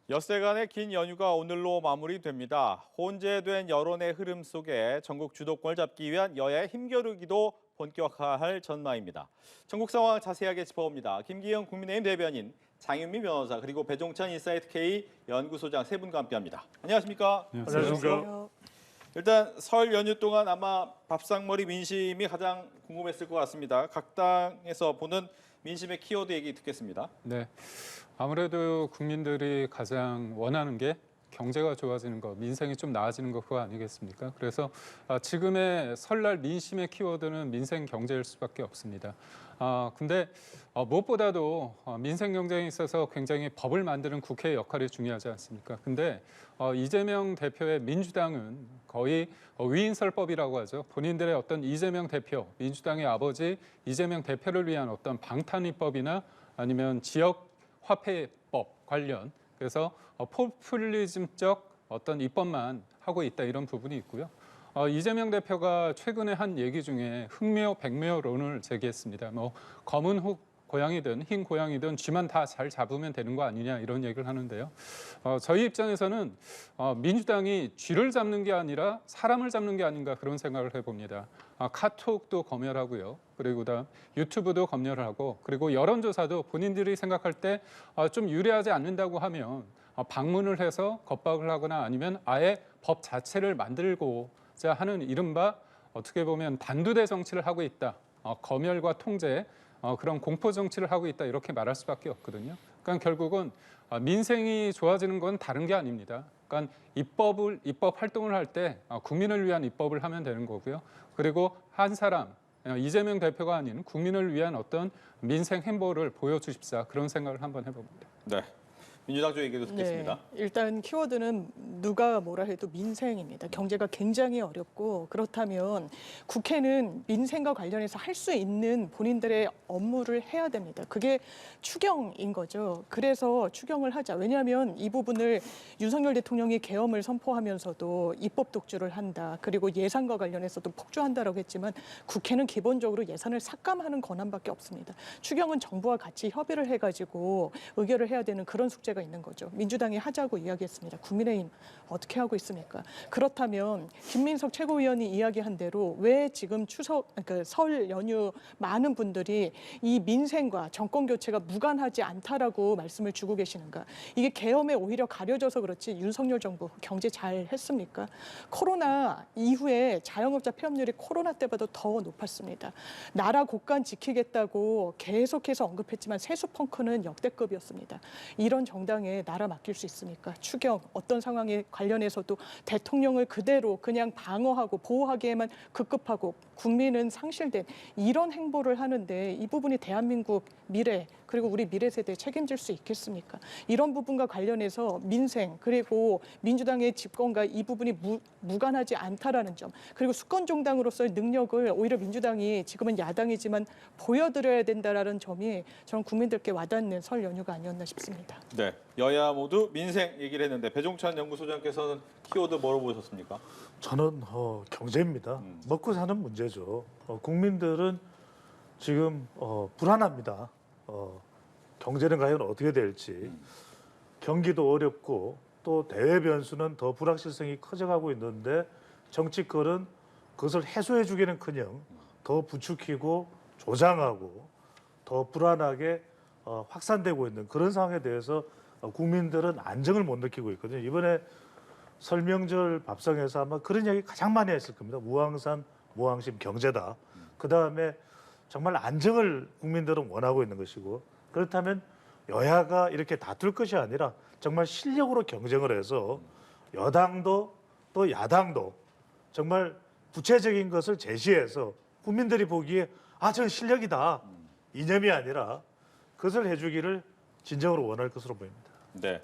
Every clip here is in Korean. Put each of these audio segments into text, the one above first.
엿새간의 긴 연휴가 오늘로 마무리됩니다. 혼재된 여론의 흐름 속에 전국 주도권을 잡기 위한 여야의 힘겨루기도 본격화할 전망입니다. 전국 상황 자세하게 짚어봅니다. 김기현 국민의힘 대변인, 장윤미 변호사, 그리고 배종찬 인사이트K 연구소장 세 분과 함께합니다. 안녕하십니까? 안녕하십니까? 일단 설 연휴 동안 아마 밥상머리 민심이 가장 궁금했을 것 같습니다. 각 당에서 보는 민심의 키워드 얘기 듣겠습니다. 네, 아무래도 국민들이 가장 원하는 게 경제가 좋아지는 것, 민생이 좀 나아지는 것 그거 아니겠습니까? 그래서 지금의 설날 민심의 키워드는 민생 경제일 수밖에 없습니다. 근데 무엇보다도 민생 경제에 있어서 굉장히 법을 만드는 국회의 역할이 중요하지 않습니까? 근데 이재명 대표의 민주당은 거의 위인설법이라고 하죠. 본인들의 어떤 이재명 대표, 민주당의 아버지 이재명 대표를 위한 어떤 방탄입법이나 아니면 지역 화폐법 관련 그래서 포퓰리즘적 어떤 입법만 하고 있다 이런 부분이 있고요. 이재명 대표가 최근에 한 얘기 중에 흑묘 백묘론을 제기했습니다. 뭐 검은 고양이든 흰 고양이든 쥐만 다 잘 잡으면 되는 거 아니냐 이런 얘기를 하는데요. 저희 입장에서는 민주당이 쥐를 잡는 게 아니라 사람을 잡는 게 아닌가 그런 생각을 해봅니다. 카톡도 검열하고요. 그리고 그다음 유튜브도 검열을 하고 그리고 여론조사도 본인들이 생각할 때 좀 유리하지 않는다고 하면 방문을 해서 겁박을 하거나 아니면 아예 법 자체를 만들고자 하는 이른바 어떻게 보면 단두대 정치를 하고 있다. 검열과 통제 그런 공포 정치를 하고 있다 이렇게 말할 수밖에 없거든요. 그러니까 결국은 민생이 좋아지는 건 다른 게 아닙니다. 그러니까 입법 활동을 할 때 국민을 위한 입법을 하면 되는 거고요. 그리고 한 사람 이재명 대표가 아닌 국민을 위한 어떤 민생 행보를 보여주십사 그런 생각을 한번 해봅니다. 네. 민주당 쪽 얘기도 듣겠습니다. 네, 일단 키워드는 누가 뭐라 해도 민생입니다. 경제가 굉장히 어렵고 그렇다면 국회는 민생과 관련해서 할 수 있는 본인들의 업무를 해야 됩니다. 그게 추경인 거죠. 그래서 추경을 하자. 왜냐하면 이 부분을 윤석열 대통령이 계엄을 선포하면서도 입법 독주를 한다. 그리고 예산과 관련해서도 폭주한다라고 했지만 국회는 기본적으로 예산을 삭감하는 권한밖에 없습니다. 추경은 정부와 같이 협의를 해가지고 의결을 해야 되는 그런 숙제가 있는 거죠. 민주당이 하자고 이야기했습니다. 국민의힘 어떻게 하고 있습니까? 그렇다면 김민석 최고위원이 이야기한 대로 왜 지금 그러니까 설 연휴 많은 분들이 이 민생과 정권 교체가 무관하지 않다라고 말씀을 주고 계시는가? 이게 계엄에 오히려 가려져서 그렇지 윤석열 정부 경제 잘 했습니까? 코로나 이후에 자영업자 폐업률이 코로나 때보다 더 높았습니다. 나라 곳간 지키겠다고 계속해서 언급했지만 세수 펑크는 역대급이었습니다. 이런 정당에 나라 맡길 수 있습니까? 추경 어떤 상황에 관련해서도 대통령을 그대로 그냥 방어하고 보호하기에만 급급하고 국민은 상실된 이런 행보를 하는데 이 부분이 대한민국 미래 그리고 우리 미래 세대에 책임질 수 있겠습니까? 이런 부분과 관련해서 민생 그리고 민주당의 집권과 이 부분이 무관하지 않다라는 점 그리고 수권종당으로서의 능력을 오히려 민주당이 지금은 야당이지만 보여드려야 된다라는 점이 저는 국민들께 와닿는 설 연휴가 아니었나 싶습니다. 네, 여야 모두 민생 얘기를 했는데 배종찬 연구소장께서는 키워드 뭐로 보셨습니까? 저는 경제입니다. 먹고 사는 문제죠. 국민들은 지금 불안합니다. 경제는 과연 어떻게 될지. 경기도 어렵고 또 대외 변수는 더 불확실성이 커져가고 있는데 정치권은 그것을 해소해주기는커녕 더 부추기고 조장하고 더 불안하게 확산되고 있는 그런 상황에 대해서 국민들은 안정을 못 느끼고 있거든요. 이번에 설명절 밥상에서 아마 그런 이야기 가장 많이 했을 겁니다. 무항산, 무항심 경제다. 그다음에 정말 안정을 국민들은 원하고 있는 것이고 그렇다면 여야가 이렇게 다툴 것이 아니라 정말 실력으로 경쟁을 해서 여당도 또 야당도 정말 구체적인 것을 제시해서 국민들이 보기에 저는 실력이다. 이념이 아니라 그것을 해주기를 진정으로 원할 것으로 보입니다. 네.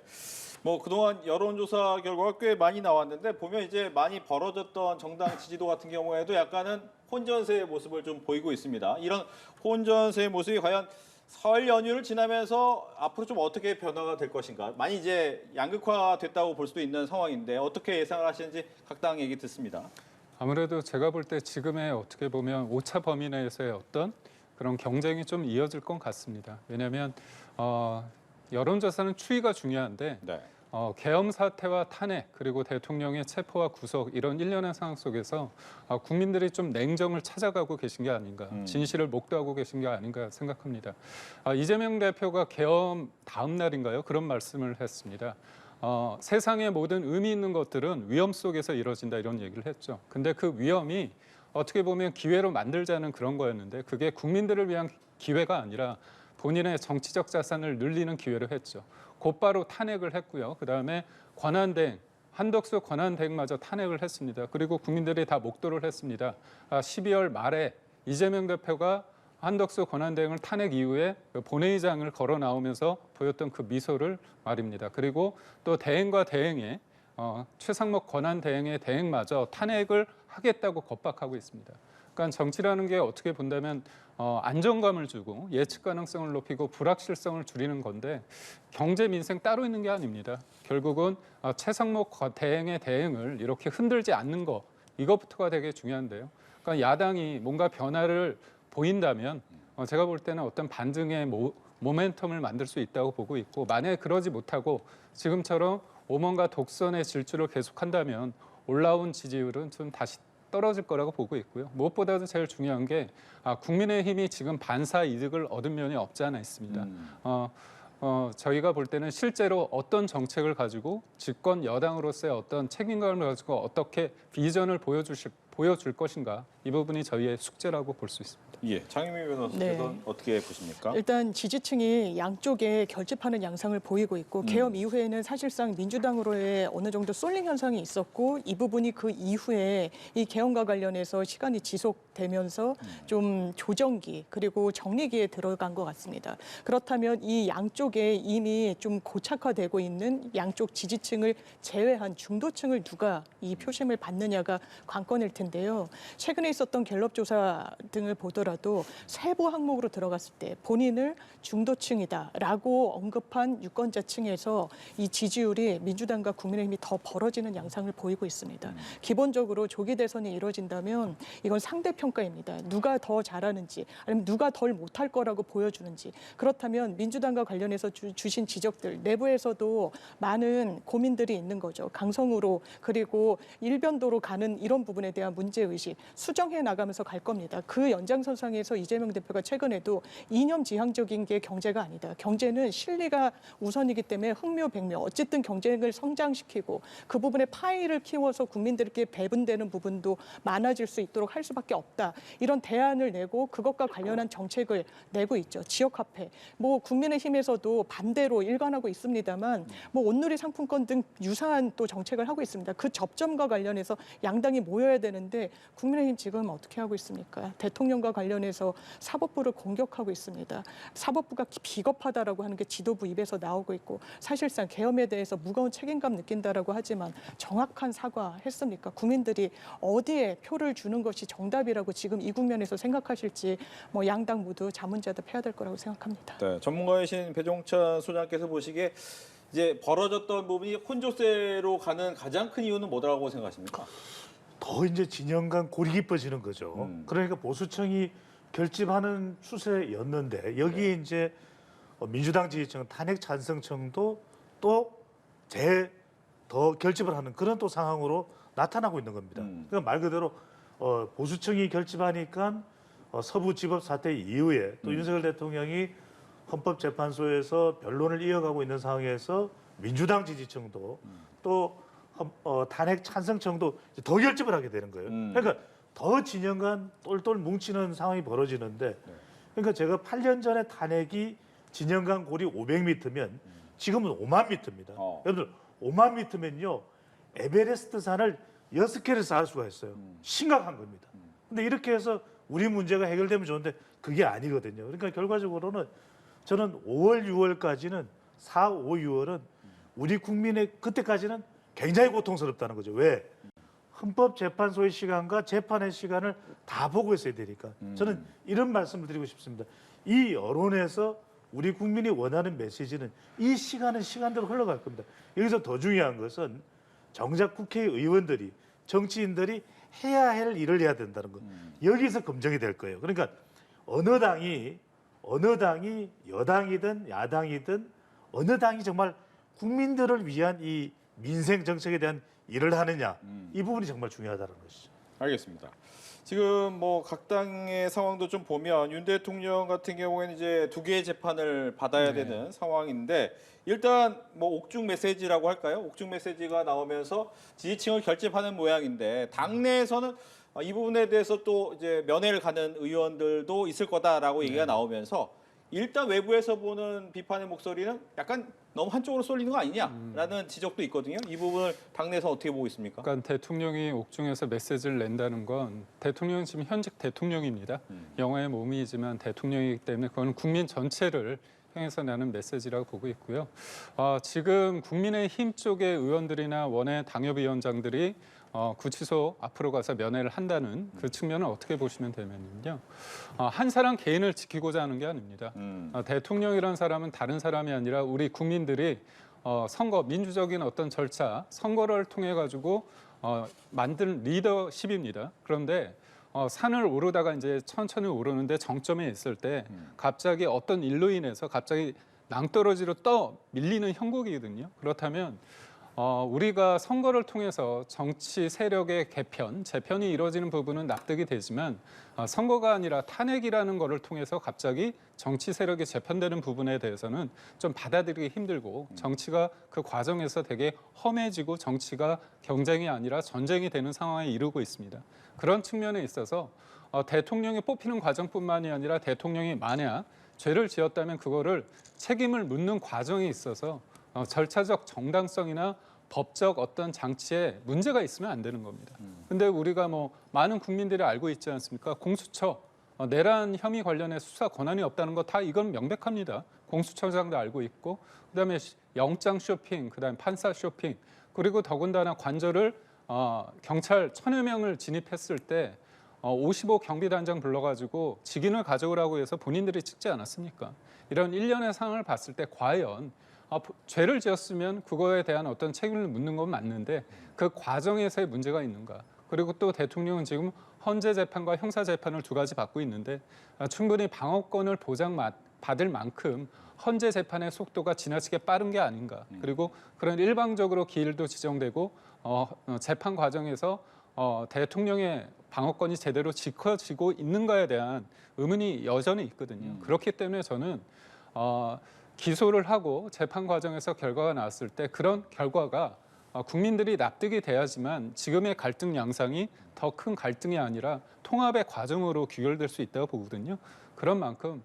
뭐 그동안 여론조사 결과가 꽤 많이 나왔는데 보면 이제 많이 벌어졌던 정당 지지도 같은 경우에도 약간은 혼전세의 모습을 좀 보이고 있습니다. 이런 혼전세의 모습이 과연 설 연휴를 지나면서 앞으로 좀 어떻게 변화가 될 것인가? 많이 이제 양극화됐다고 볼 수도 있는 상황인데 어떻게 예상을 하시는지 각 당 얘기 듣습니다. 아무래도 제가 볼 때 지금의 어떻게 보면 오차 범위 내에서의 어떤 그런 경쟁이 좀 이어질 것 같습니다. 왜냐하면 여론조사는 추이가 중요한데 네. 계엄 사태와 탄핵 그리고 대통령의 체포와 구속 이런 일련의 상황 속에서 국민들이 좀 냉정을 찾아가고 계신 게 아닌가, 진실을 목도하고 계신 게 아닌가 생각합니다. 이재명 대표가 계엄 다음 날인가요? 그런 말씀을 했습니다. 세상의 모든 의미 있는 것들은 위험 속에서 이루어진다 이런 얘기를 했죠. 근데 그 위험이 어떻게 보면 기회로 만들자는 그런 거였는데 그게 국민들을 위한 기회가 아니라 본인의 정치적 자산을 늘리는 기회로 했죠. 곧바로 탄핵을 했고요. 그다음에 권한대행, 한덕수 권한대행마저 탄핵을 했습니다. 그리고 국민들이 다 목도를 했습니다. 12월 말에 이재명 대표가 한덕수 권한대행을 탄핵 이후에 본회의장을 걸어 나오면서 보였던 그 미소를 말입니다. 그리고 또 대행과 대행의 최상목 권한대행의 대행마저 탄핵을 하겠다고 겁박하고 있습니다. 그러니까 정치라는 게 어떻게 본다면 안정감을 주고 예측 가능성을 높이고 불확실성을 줄이는 건데 경제 민생 따로 있는 게 아닙니다. 결국은 최상목 대행의 대행을 이렇게 흔들지 않는 거 이것부터가 되게 중요한데요. 그러니까 야당이 뭔가 변화를 보인다면 제가 볼 때는 어떤 반등의 모멘텀을 만들 수 있다고 보고 있고 만약에 그러지 못하고 지금처럼 오만과 독선의 질주를 계속한다면 올라온 지지율은 좀 다시 떨어질 거라고 보고 있고요. 무엇보다도 제일 중요한 게 국민의힘이 지금 반사 이득을 얻은 면이 없지 않아 있습니다. 저희가 볼 때는 실제로 어떤 정책을 가지고 집권 여당으로서의 어떤 책임감을 가지고 어떻게 비전을 보여줄 것인가 이 부분이 저희의 숙제라고 볼 수 있습니다. 예, 장희민 변호사께서는 어떻게 보십니까? 일단 지지층이 양쪽에 결집하는 양상을 보이고 있고 계엄 이후에는 사실상 민주당으로의 어느 정도 쏠림 현상이 있었고 이 부분이 그 이후에 이 계엄과 관련해서 시간이 지속되면서 좀 조정기 그리고 정리기에 들어간 것 같습니다. 그렇다면 이 양쪽에 이미 좀 고착화되고 있는 양쪽 지지층을 제외한 중도층을 누가 이 표심을 받느냐가 관건일 텐데요. 최근에 있었던 갤럽 조사 등을 보더라도 세부 항목으로 들어갔을 때 본인을 중도층이다라고 언급한 유권자층에서 이 지지율이 민주당과 국민의힘이 더 벌어지는 양상을 보이고 있습니다. 기본적으로 조기 대선이 이루어진다면 이건 상대평가입니다. 누가 더 잘하는지 아니면 누가 덜 못할 거라고 보여주는지. 그렇다면 민주당과 관련해서 주신 지적들 내부에서도 많은 고민들이 있는 거죠. 강성으로 그리고 일변도로 가는 이런 부분에 대한 문제의식 수정해 나가면서 갈 겁니다. 그 연장선상에서 이재명 대표가 최근에도 이념지향적인 게 경제가 아니다. 경제는 실리가 우선이기 때문에 흥묘백묘 어쨌든 경쟁을 성장시키고 그 부분에 파이를 키워서 국민들께 배분되는 부분도 많아질 수 있도록 할 수밖에 없다. 이런 대안을 내고 그것과 관련한 정책을 내고 있죠. 지역화폐. 국민의힘에서도 반대로 일관하고 있습니다만 온누리 상품권 등 유사한 또 정책을 하고 있습니다. 그 접점과 관련해서 양당이 모여야 되는데 국민의힘 지금 어떻게 하고 있습니까? 대통령과 관련해서 사법부를 공격하고 있습니다. 사법부가 비겁하다라고 하는 게 지도부 입에서 나오고 있고 사실상 계엄에 대해서 무거운 책임감 느낀다라고 하지만 정확한 사과했습니까? 국민들이 어디에 표를 주는 것이 정답이라고 지금 이 국면에서 생각하실지 양당 모두 자문자답해야 될 거라고 생각합니다. 네, 전문가이신 배종찬 소장께서 보시기에 이제 벌어졌던 부분이 혼조세로 가는 가장 큰 이유는 뭐라고 생각하십니까? 더 이제 진영 간 골이 깊어지는 거죠. 그러니까 보수층이 결집하는 추세였는데 여기에 이제 민주당 지지층 탄핵 찬성층도 또 더 결집을 하는 그런 또 상황으로 나타나고 있는 겁니다. 그러니까 말 그대로 보수층이 결집하니까 서부지법 사태 이후에 또 윤석열 대통령이 헌법재판소에서 변론을 이어가고 있는 상황에서 민주당 지지층도 또 탄핵 찬성층도 더 결집을 하게 되는 거예요. 그러니까 더 진영 간 똘똘 뭉치는 상황이 벌어지는데 그러니까 제가 8년 전에 탄핵이 진영 간 골이 500m면 지금은 5만 m입니다. 여러분 5만 m면요 에베레스트 산을 6개를 쌓을 수가 있어요. 심각한 겁니다. 근데 이렇게 해서 우리 문제가 해결되면 좋은데 그게 아니거든요. 그러니까 결과적으로는 저는 5월, 6월까지는 4, 5, 6월은 우리 국민의 그때까지는 굉장히 고통스럽다는 거죠. 왜? 헌법재판소의 시간과 재판의 시간을 다 보고 있어야 되니까. 저는 이런 말씀을 드리고 싶습니다. 이 여론에서 우리 국민이 원하는 메시지는 이 시간은 시간대로 흘러갈 겁니다. 여기서 더 중요한 것은 정작 국회의원들이 정치인들이 해야 할 일을 해야 된다는 것. 여기서 검증이 될 거예요. 그러니까 어느 당이 여당이든 야당이든 어느 당이 정말 국민들을 위한 이 민생 정책에 대한 일을 하느냐 이 부분이 정말 중요하다는 것이죠. 알겠습니다. 지금 뭐 각 당의 상황도 좀 보면 윤 대통령 같은 경우에는 이제 2개의 재판을 받아야 되는 상황인데 일단 뭐 옥중 메시지라고 할까요? 옥중 메시지가 나오면서 지지층을 결집하는 모양인데 당내에서는 이 부분에 대해서 또 이제 면회를 가는 의원들도 있을 거다라고 얘기가 나오면서 일단 외부에서 보는 비판의 목소리는 약간 너무 한쪽으로 쏠리는 거 아니냐라는 지적도 있거든요. 이 부분을 당내에서 어떻게 보고 있습니까? 그러니까 대통령이 옥중에서 메시지를 낸다는 건 대통령은 지금 현직 대통령입니다. 영화의 몸이지만 대통령이기 때문에 그건 국민 전체를 향해서 나는 메시지라고 보고 있고요. 지금 국민의힘 쪽의 의원들이나 원외 당협위원장들이 구치소 앞으로 가서 면회를 한다는 그 측면을 어떻게 보시면 되면요. 한 사람 개인을 지키고자 하는 게 아닙니다. 대통령이라는 사람은 다른 사람이 아니라 우리 국민들이 선거, 민주적인 어떤 절차, 선거를 통해 가지고 만든 리더십입니다. 그런데 산을 오르다가 이제 천천히 오르는데 정점에 있을 때 갑자기 어떤 일로 인해서 갑자기 낭떠러지로 떠 밀리는 형국이거든요. 그렇다면 우리가 선거를 통해서 정치 세력의 개편, 재편이 이루어지는 부분은 납득이 되지만 선거가 아니라 탄핵이라는 거를 통해서 갑자기 정치 세력이 재편되는 부분에 대해서는 좀 받아들이기 힘들고 정치가 그 과정에서 되게 험해지고 정치가 경쟁이 아니라 전쟁이 되는 상황에 이르고 있습니다. 그런 측면에 있어서 대통령이 뽑히는 과정뿐만이 아니라 대통령이 만약 죄를 지었다면 그거를 책임을 묻는 과정에 있어서 절차적 정당성이나 법적 어떤 장치에 문제가 있으면 안 되는 겁니다. 근데 우리가 뭐 많은 국민들이 알고 있지 않습니까? 공수처 내란 혐의 관련해 수사 권한이 없다는 거 다 이건 명백합니다. 공수처장도 알고 있고 그다음에 영장 쇼핑, 그다음에 판사 쇼핑 그리고 더군다나 관저를 경찰 1000여 명을 진입했을 때 55 경비단장 불러가지고 직인을 가져오라고 해서 본인들이 찍지 않았습니까? 이런 일련의 상황을 봤을 때 과연 죄를 지었으면 그거에 대한 어떤 책임을 묻는 건 맞는데 그 과정에서의 문제가 있는가? 그리고 또 대통령은 지금 헌재 재판과 형사 재판을 두 가지 받고 있는데 충분히 방어권을 보장받을 만큼 헌재 재판의 속도가 지나치게 빠른 게 아닌가? 그리고 그런 일방적으로 기일도 지정되고 재판 과정에서 대통령의 방어권이 제대로 지켜지고 있는가에 대한 의문이 여전히 있거든요. 그렇기 때문에 저는 기소를 하고 재판 과정에서 결과가 나왔을 때 그런 결과가 국민들이 납득이 돼야지만 지금의 갈등 양상이 더 큰 갈등이 아니라 통합의 과정으로 귀결될 수 있다고 보거든요. 그런 만큼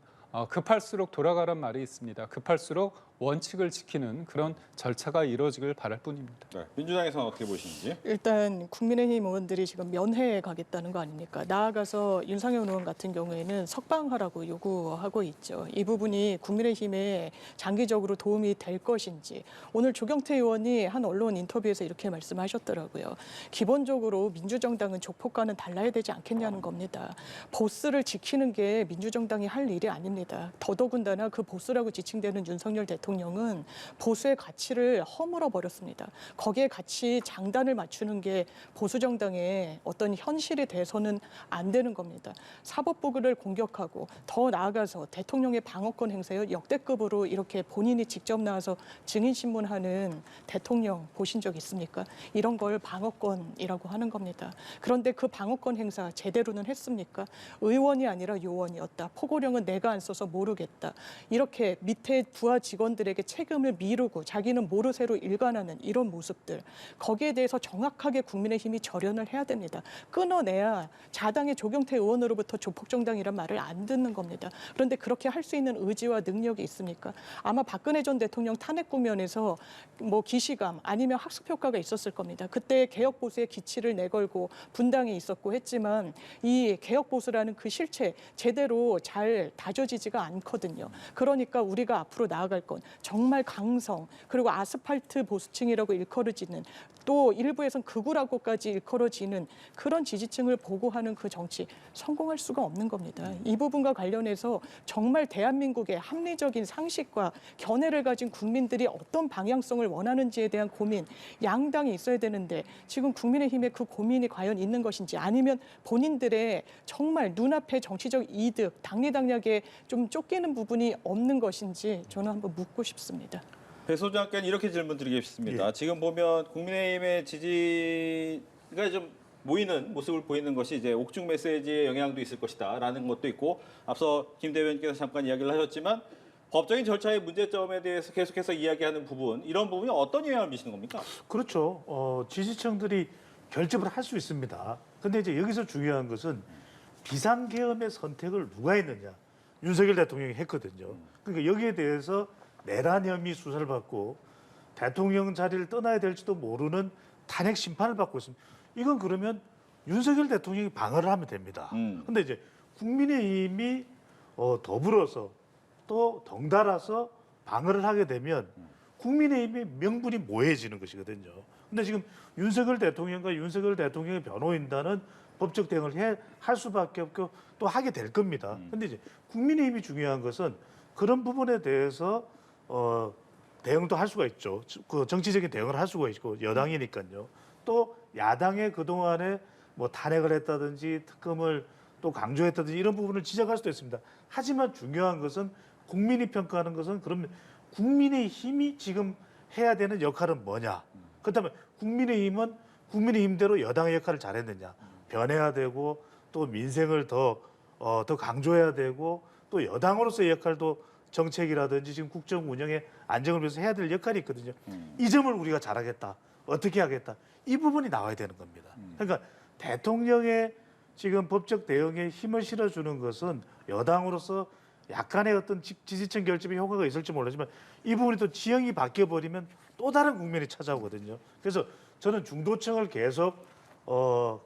급할수록 돌아가란 말이 있습니다. 급할수록 원칙을 지키는 그런 절차가 이루어지길 바랄 뿐입니다. 네. 민주당에서는 어떻게 보시는지? 일단 국민의힘 의원들이 지금 면회에 가겠다는 거 아닙니까? 나아가서 윤상현 의원 같은 경우에는 석방하라고 요구하고 있죠. 이 부분이 국민의힘에 장기적으로 도움이 될 것인지 오늘 조경태 의원이 한 언론 인터뷰에서 이렇게 말씀하셨더라고요. 기본적으로 민주정당은 조폭과는 달라야 되지 않겠냐는 겁니다. 보스를 지키는 게 민주정당이 할 일이 아닙니다. 더더군다나 그 보스라고 지칭되는 윤석열 대통령은 보수의 가치를 허물어 버렸습니다. 거기에 같이 장단을 맞추는 게 보수 정당의 어떤 현실이 돼서는 안 되는 겁니다. 사법부를 공격하고 더 나아가서 대통령의 방어권 행사에 역대급으로 이렇게 본인이 직접 나와서 증인 신문하는 대통령 보신 적 있습니까? 이런 걸 방어권이라고 하는 겁니다. 그런데 그 방어권 행사 제대로는 했습니까? 의원이 아니라 요원이었다. 포고령은 내가 안 써서 모르겠다. 이렇게 밑에 부하 직원들에게 책임을 미루고 자기는 모르쇠로 일관하는 이런 모습들. 거기에 대해서 정확하게 국민의힘이 절연을 해야 됩니다. 끊어내야 자당의 조경태 의원으로부터 조폭정당이란 말을 안 듣는 겁니다. 그런데 그렇게 할 수 있는 의지와 능력이 있습니까? 아마 박근혜 전 대통령 탄핵 국면에서 뭐 기시감 아니면 학습효과가 있었을 겁니다. 그때 개혁보수의 기치를 내걸고 분당이 있었고 했지만 이 개혁보수라는 그 실체 제대로 잘 다져지지가 않거든요. 그러니까 우리가 앞으로 나아갈 건 정말 강성 그리고 아스팔트 보수층이라고 일컬어지는 또 일부에선 극우라고까지 일컬어지는 그런 지지층을 보고하는 그 정치 성공할 수가 없는 겁니다. 이 부분과 관련해서 정말 대한민국의 합리적인 상식과 견해를 가진 국민들이 어떤 방향성을 원하는지에 대한 고민 양당이 있어야 되는데 지금 국민의힘의 그 고민이 과연 있는 것인지 아니면 본인들의 정말 눈앞의 정치적 이득 당리당략에 좀 쫓기는 부분이 없는 것인지 저는 한번 묻고 싶습니다. 배 소장께는 이렇게 질문 드리겠습니다. 예. 지금 보면 국민의힘의 지지가 좀 모이는 모습을 보이는 것이 이제 옥중 메시지의 영향도 있을 것이다라는 것도 있고, 앞서 김 대변인께서 잠깐 이야기를 하셨지만 법적인 절차의 문제점에 대해서 계속해서 이야기하는 부분, 이런 부분이 어떤 영향을 미치는 겁니까? 그렇죠. 지지층들이 결집을 할 수 있습니다. 근데 이제 여기서 중요한 것은 비상계엄의 선택을 누가 했느냐. 윤석열 대통령이 했거든요. 그러니까 여기에 대해서 내란 혐의 수사를 받고 대통령 자리를 떠나야 될지도 모르는 탄핵 심판을 받고 있습니다. 이건 그러면 윤석열 대통령이 방어를 하면 됩니다. 근데 이제 국민의힘이 더불어서 또 덩달아서 방어를 하게 되면 국민의힘의 명분이 모해지는 것이거든요. 근데 지금 윤석열 대통령과 윤석열 대통령의 변호인단은 법적 대응을 할 수밖에 없고 또 하게 될 겁니다. 근데 이제 국민의힘이 중요한 것은 그런 부분에 대해서 대응도 할 수가 있죠. 그 정치적인 대응을 할 수가 있고 여당이니까요. 또 야당의 그동안에 뭐 탄핵을 했다든지 특검을 또 강조했다든지 이런 부분을 지적할 수도 있습니다. 하지만 중요한 것은 국민이 평가하는 것은 그러면 국민의힘이 지금 해야 되는 역할은 뭐냐. 그렇다면 국민의힘은 국민의힘대로 여당의 역할을 잘했느냐. 변해야 되고 또 민생을 더 강조해야 되고 또 여당으로서의 역할도 정책이라든지 지금 국정 운영의 안정을 위해서 해야 될 역할이 있거든요. 이 점을 우리가 잘하겠다. 어떻게 하겠다. 이 부분이 나와야 되는 겁니다. 그러니까 대통령의 지금 법적 대응에 힘을 실어주는 것은 여당으로서 약간의 어떤 지지층 결집의 효과가 있을지 모르지만 이 부분이 또 지형이 바뀌어버리면 또 다른 국면이 찾아오거든요. 그래서 저는 중도층을 계속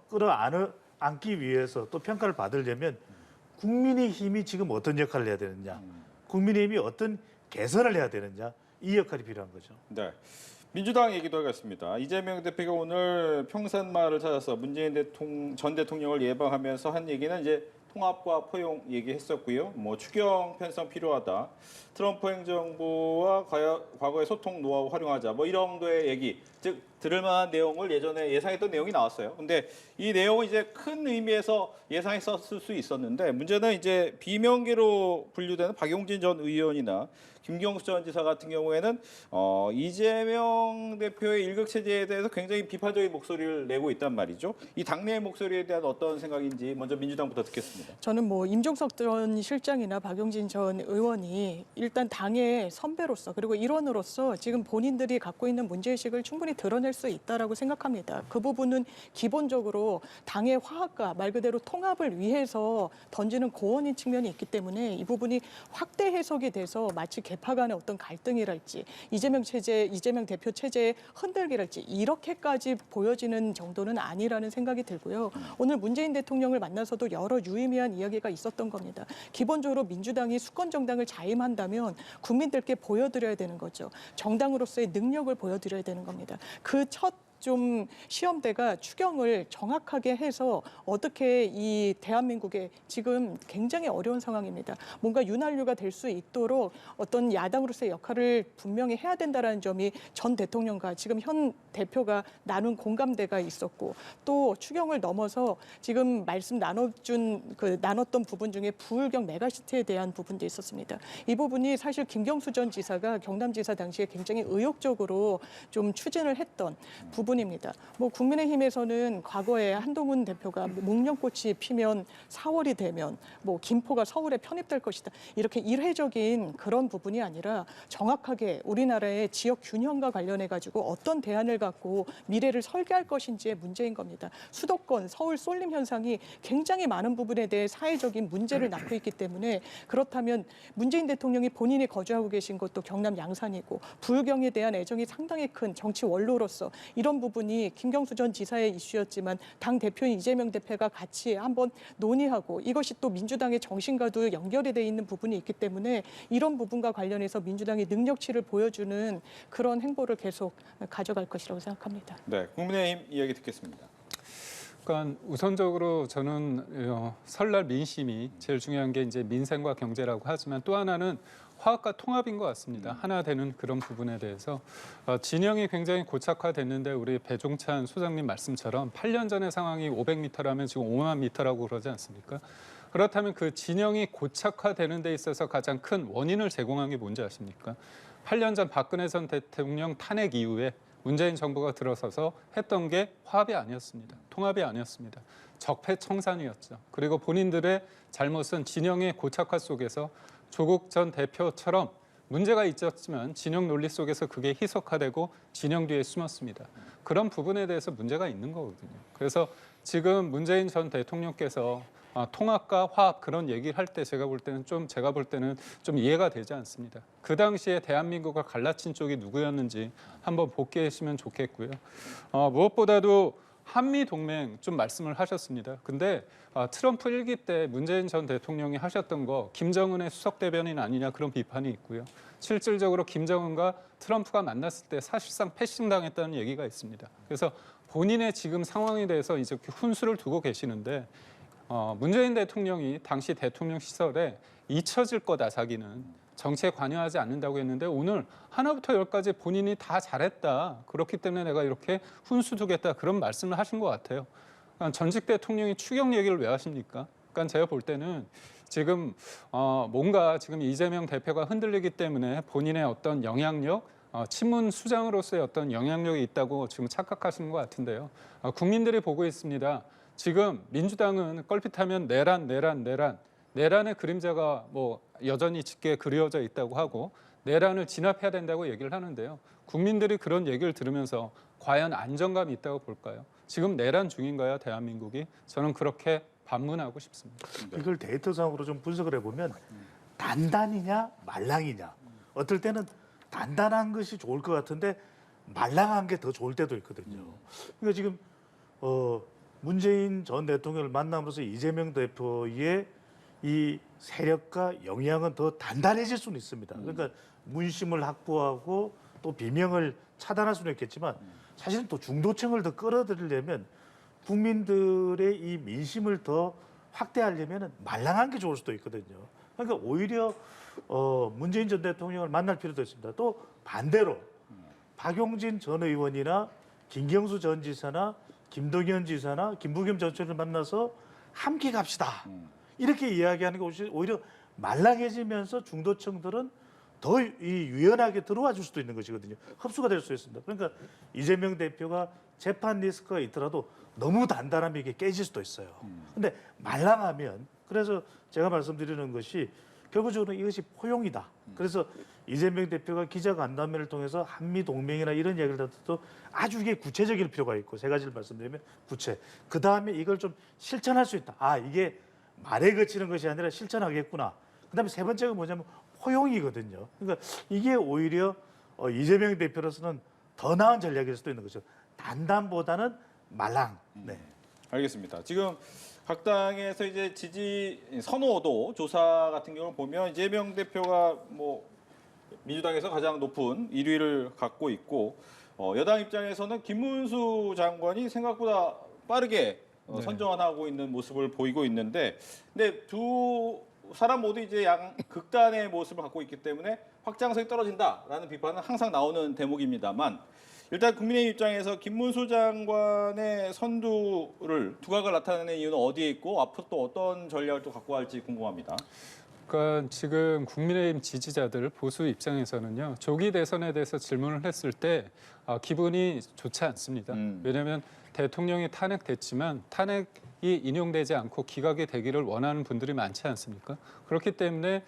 끌어안기 위해서 또 평가를 받으려면 국민의힘이 지금 어떤 역할을 해야 되느냐, 국민의힘이 어떤 개선을 해야 되느냐, 이 역할이 필요한 거죠. 네. 민주당 얘기도 하겠습니다. 이재명 대표가 오늘 평산마을을 찾아서 문재인 전 대통령을 예방하면서 한 얘기는 이제 통합과 포용 얘기했었고요. 뭐 추경 편성 필요하다. 트럼프 행정부와 과거의 소통 노하우 활용하자. 뭐 이런 정도의 얘기. 즉 들을 만한 내용을 예전에 예상했던 내용이 나왔어요. 근데 이 내용은 이제 큰 의미에서 예상했었을 수 있었는데 문제는 이제 비명계로 분류되는 박용진 전 의원이나 김경수 전 지사 같은 경우에는 이재명 대표의 일극 체제에 대해서 굉장히 비판적인 목소리를 내고 있단 말이죠. 이 당내의 목소리에 대한 어떤 생각인지 먼저 민주당부터 듣겠습니다. 저는 뭐 임종석 전 실장이나 박용진 전 의원이 일단 당의 선배로서 그리고 일원으로서 지금 본인들이 갖고 있는 문제의식을 충분히 드러낼 수 있다라고 생각합니다. 그 부분은 기본적으로 당의 화합과 말 그대로 통합을 위해서 던지는 고언인 측면이 있기 때문에 이 부분이 확대 해석이 돼서 마치 개파 간의 어떤 갈등이랄지 이재명 대표 체제의 흔들기랄지 이렇게까지 보여지는 정도는 아니라는 생각이 들고요. 오늘 문재인 대통령을 만나서도 여러 유의미한 이야기가 있었던 겁니다. 기본적으로 민주당이 수권 정당을 자임한다면 국민들께 보여드려야 되는 거죠. 정당으로서의 능력을 보여드려야 되는 겁니다. 그 첫 좀 시험대가 추경을 정확하게 해서 어떻게 이 대한민국에 지금 굉장히 어려운 상황입니다. 뭔가 윤활유가 될 수 있도록 어떤 야당으로서의 역할을 분명히 해야 된다는 점이 전 대통령과 지금 현 대표가 나눈 공감대가 있었고 또 추경을 넘어서 지금 말씀 나눴던 부분 중에 부울경 메가시티에 대한 부분도 있었습니다. 이 부분이 사실 김경수 전 지사가 경남지사 당시에 굉장히 의욕적으로 좀 추진을 했던 부분입니다. 뭐 국민의힘에서는 과거에 한동훈 대표가 목련꽃이 피면 4월이 되면 뭐 김포가 서울에 편입될 것이다. 이렇게 일회적인 그런 부분이 아니라 정확하게 우리나라의 지역 균형과 관련해 가지고 어떤 대안을 갖고 미래를 설계할 것인지의 문제인 겁니다. 수도권 서울 쏠림 현상이 굉장히 많은 부분에 대해 사회적인 문제를 낳고 있기 때문에 그렇다면 문재인 대통령이 본인이 거주하고 계신 곳도 경남 양산이고 부울경에 대한 애정이 상당히 큰 정치 원로로서 이런 부분이 김경수 전 지사의 이슈였지만 당 대표인 이재명 대표가 같이 한번 논의하고 이것이 또 민주당의 정신과도 연결이 돼 있는 부분이 있기 때문에 이런 부분과 관련해서 민주당이 능력치를 보여주는 그런 행보를 계속 가져갈 것이라고 생각합니다. 네, 국민의힘 이야기 듣겠습니다. 그러니까 우선적으로 저는 설날 민심이 제일 중요한 게 이제 민생과 경제라고 하지만 또 하나는 화합과 통합인 것 같습니다. 하나 되는 그런 부분에 대해서 진영이 굉장히 고착화됐는데 우리 배종찬 소장님 말씀처럼 8년 전의 상황이 500m라면 지금 5만 m라고 그러지 않습니까? 그렇다면 그 진영이 고착화되는 데 있어서 가장 큰 원인을 제공한 게 뭔지 아십니까? 8년 전 박근혜 전 대통령 탄핵 이후에 문재인 정부가 들어서서 했던 게 화합이 아니었습니다. 통합이 아니었습니다. 적폐청산이었죠. 그리고 본인들의 잘못은 진영의 고착화 속에서 조국 전 대표처럼 문제가 있었지만 진영 논리 속에서 그게 희석화되고 진영 뒤에 숨었습니다. 그런 부분에 대해서 문제가 있는 거거든요. 그래서 지금 문재인 전 대통령께서 통합과 화합 그런 얘기를 할 때 제가 볼 때는 좀 이해가 되지 않습니다. 그 당시에 대한민국을 갈라친 쪽이 누구였는지 한번 복귀하시면 좋겠고요. 무엇보다도 한미 동맹 좀 말씀을 하셨습니다. 근데 트럼프 1기 때 문재인 전 대통령이 하셨던 거 김정은의 수석 대변인 아니냐 그런 비판이 있고요. 실질적으로 김정은과 트럼프가 만났을 때 사실상 패싱당했다는 얘기가 있습니다. 그래서 본인의 지금 상황에 대해서 이제 훈수를 두고 계시는데 문재인 대통령이 당시 대통령 시절에 잊혀질 거다 자기는 정치에 관여하지 않는다고 했는데 오늘 하나부터 열까지 본인이 다 잘했다. 그렇기 때문에 내가 이렇게 훈수 두겠다 그런 말씀을 하신 것 같아요. 그러니까 전직 대통령이 추경 얘기를 왜 하십니까? 그러니까 제가 볼 때는 지금 뭔가 지금 이재명 대표가 흔들리기 때문에 본인의 어떤 영향력, 친문 수장으로서의 어떤 영향력이 있다고 지금 착각하시는 것 같은데요. 국민들이 보고 있습니다. 지금 민주당은 껄핏하면 내란의 그림자가 뭐 여전히 짙게 그려져 있다고 하고 내란을 진압해야 된다고 얘기를 하는데요. 국민들이 그런 얘기를 들으면서 과연 안정감이 있다고 볼까요? 지금 내란 중인가요, 대한민국이? 저는 그렇게 반문하고 싶습니다. 이걸 데이터상으로 좀 분석을 해보면 단단이냐 말랑이냐 어떨 때는 단단한 것이 좋을 것 같은데 말랑한 게 더 좋을 때도 있거든요. 그러니까 지금 문재인 전 대통령을 만남으로써 이재명 대표의 이 세력과 영향은 더 단단해질 수는 있습니다. 그러니까 문심을 확보하고 또 비명을 차단할 수는 있겠지만 사실은 또 중도층을 더 끌어들이려면 국민들의 이 민심을 더 확대하려면 말랑한 게 좋을 수도 있거든요. 그러니까 오히려 문재인 전 대통령을 만날 필요도 있습니다. 또 반대로 박용진 전 의원이나 김경수 전 지사나 김동연 지사나 김부겸 전 총리를 만나서 함께 갑시다. 이렇게 이야기하는 게 오히려 말랑해지면서 중도층들은 더 유연하게 들어와 줄 수도 있는 것이거든요. 흡수가 될 수 있습니다. 그러니까 이재명 대표가 재판 리스크가 있더라도 너무 단단하면 이게 깨질 수도 있어요. 근데 말랑하면 그래서 제가 말씀드리는 것이 결국적으로 이것이 포용이다. 그래서 이재명 대표가 기자간담회를 통해서 한미 동맹이나 이런 이야기를 하더라도 아주 이게 구체적일 필요가 있고 세 가지를 말씀드리면 구체. 그 다음에 이걸 좀 실천할 수 있다. 이게 말에 그치는 것이 아니라 실천하겠구나. 그다음에 세 번째가 뭐냐면 포용이거든요. 그러니까 이게 오히려 이재명 대표로서는 더 나은 전략일 수도 있는 거죠. 단단보다는 말랑. 네. 알겠습니다. 지금 각 당에서 이제 지지 선호도 조사 같은 경우를 보면 이재명 대표가 뭐 민주당에서 가장 높은 1위를 갖고 있고 여당 입장에서는 김문수 장관이 생각보다 빠르게 선전하고 있는 모습을 보이고 있는데, 근데 두 사람 모두 이제 양 극단의 모습을 갖고 있기 때문에 확장성이 떨어진다라는 비판은 항상 나오는 대목입니다만, 일단 국민의힘 입장에서 김문수 장관의 선두를 두각을 나타내는 이유는 어디에 있고 앞으로 또 어떤 전략을 또 갖고 갈지 궁금합니다. 그러니까 지금 국민의힘 지지자들 보수 입장에서는요. 조기 대선에 대해서 질문을 했을 때 기분이 좋지 않습니다. 왜냐하면 대통령이 탄핵됐지만 탄핵이 인용되지 않고 기각이 되기를 원하는 분들이 많지 않습니까? 그렇기 때문에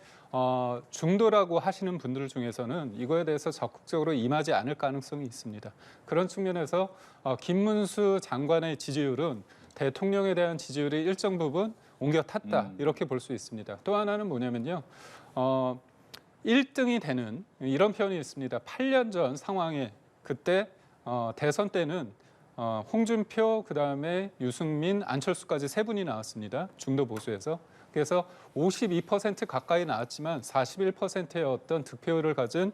중도라고 하시는 분들 중에서는 이거에 대해서 적극적으로 임하지 않을 가능성이 있습니다. 그런 측면에서 김문수 장관의 지지율은 대통령에 대한 지지율이 일정 부분 옮겨 탔다 이렇게 볼 수 있습니다. 또 하나는 뭐냐면요. 1등이 되는 이런 표현이 있습니다. 8년 전 상황에 그때 대선 때는 홍준표, 그다음에 유승민, 안철수까지 세 분이 나왔습니다. 중도 보수에서. 그래서 52% 가까이 나왔지만 41%의 어떤 득표율을 가진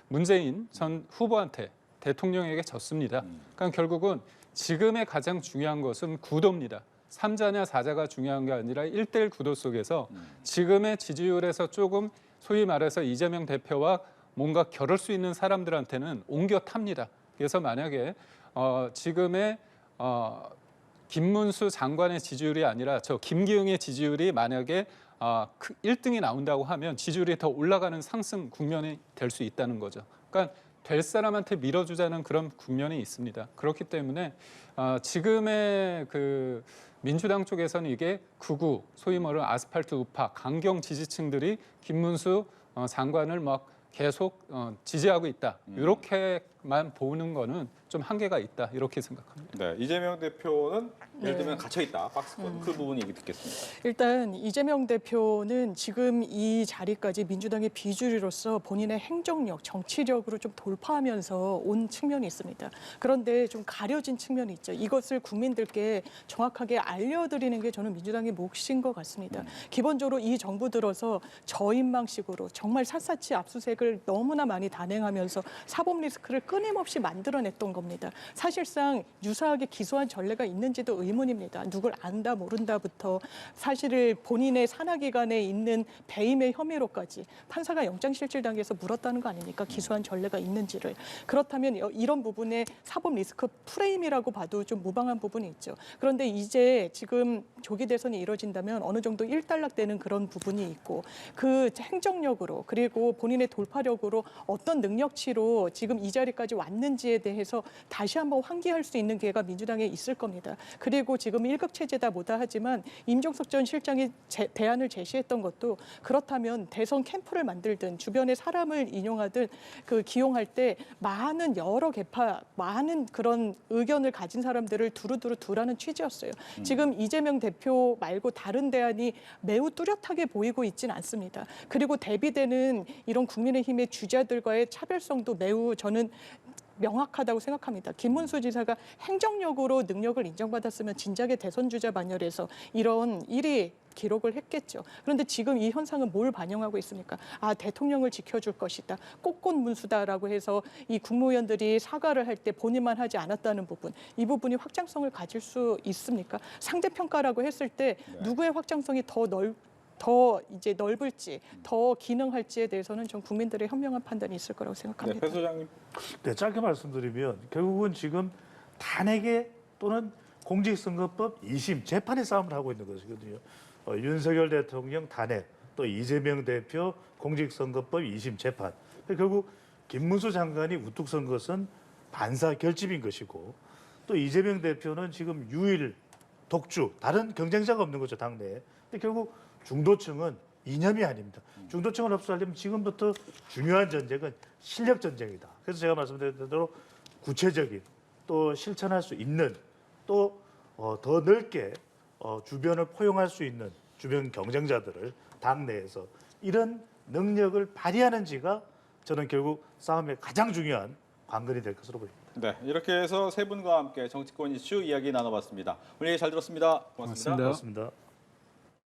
문재인 전 후보한테 대통령에게 졌습니다. 그러니까 결국은 지금의 가장 중요한 것은 구도입니다. 3자냐 4자가 중요한 게 아니라 1대1 구도 속에서 지금의 지지율에서 조금 소위 말해서 이재명 대표와 뭔가 겨룰 수 있는 사람들한테는 옮겨 탑니다. 그래서 만약에 지금의 김문수 장관의 지지율이 아니라 저 김기흥의 지지율이 만약에 1등이 나온다고 하면 지지율이 더 올라가는 상승 국면이 될 수 있다는 거죠. 그러니까 될 사람한테 밀어주자는 그런 국면이 있습니다. 그렇기 때문에 지금의 그 민주당 쪽에서는 이게 극우, 소위 말하는 아스팔트 우파, 강경 지지층들이 김문수 장관을 막 계속 지지하고 있다. 이렇게만 보는 거는 좀 한계가 있다. 이렇게 생각합니다. 네, 이재명 대표는 예를 네. 들면 갇혀 있다. 박스권 그 부분 얘기 듣겠습니다. 일단 이재명 대표는 지금 이 자리까지 민주당의 비주류로서 본인의 행정력, 정치력으로 좀 돌파하면서 온 측면이 있습니다. 그런데 좀 가려진 측면이 있죠. 이것을 국민들께 정확하게 알려드리는 게 저는 민주당의 몫인 것 같습니다. 기본적으로 이 정부 들어서 저인망식으로 정말 샅샅이 압수수색을 너무나 많이 단행하면서 사법 리스크를 끊임없이 만들어냈던 겁니다. 사실상 유사하게 기소한 전례가 있는지도 의문입니다. 누굴 안다 모른다부터 사실을 본인의 산하기관에 있는 배임의 혐의로까지 판사가 영장실질 단계에서 물었다는 거 아닙니까? 기소한 전례가 있는지를. 그렇다면 이런 부분에 사법 리스크 프레임이라고 봐도 좀 무방한 부분이 있죠. 그런데 이제 지금 조기 대선이 이루어진다면 어느 정도 일단락되는 그런 부분이 있고 그 행정력으로 그리고 본인의 돌파력으로 어떤 능력치로 지금 이 자리까지 왔는지에 대해서 다시 한번 환기할 수 있는 기회가 민주당에 있을 겁니다. 그리고 지금 1급 체제다 뭐다 하지만 임종석 전 실장이 대안을 제시했던 것도 그렇다면 대선 캠프를 만들든 주변에 사람을 인용하든 그 기용할 때 많은 여러 계파, 많은 그런 의견을 가진 사람들을 두루두루 두라는 취지였어요. 지금 이재명 대표 말고 다른 대안이 매우 뚜렷하게 보이고 있지는 않습니다. 그리고 대비되는 이런 국민의힘의 주자들과의 차별성도 매우 저는 명확하다고 생각합니다. 김문수 지사가 행정력으로 능력을 인정받았으면 진작에 대선 주자 반열에서 이런 일이 기록을 했겠죠. 그런데 지금 이 현상은 뭘 반영하고 있습니까? 대통령을 지켜줄 것이다. 꽃꽃문수다라고 해서 이 국무위원들이 사과를 할 때 본인만 하지 않았다는 부분, 이 부분이 확장성을 가질 수 있습니까? 상대평가라고 했을 때 누구의 확장성이 더 이제 넓을지, 더 기능할지에 대해서는 전 국민들의 현명한 판단이 있을 거라고 생각합니다. 네, 배 소장님. 네, 짧게 말씀드리면 결국은 지금 탄핵에 또는 공직선거법 2심 재판의 싸움을 하고 있는 것이거든요. 윤석열 대통령 탄핵, 또 이재명 대표 공직선거법 2심 재판. 결국 김문수 장관이 우뚝 선 것은 반사 결집인 것이고 또 이재명 대표는 지금 유일 독주, 다른 경쟁자가 없는 거죠, 당내에. 근데 결국 중도층은 이념이 아닙니다. 중도층을 흡수하려면 지금부터 중요한 전쟁은 실력 전쟁이다. 그래서 제가 말씀드린 대로 구체적인 또 실천할 수 있는 또 더 넓게 주변을 포용할 수 있는 주변 경쟁자들을 당내에서 이런 능력을 발휘하는지가 저는 결국 싸움의 가장 중요한 관건이 될 것으로 보입니다. 네, 이렇게 해서 세 분과 함께 정치권 이슈 이야기 나눠봤습니다. 오늘 얘기 잘 들었습니다. 고맙습니다. 고맙습니다. 고맙습니다.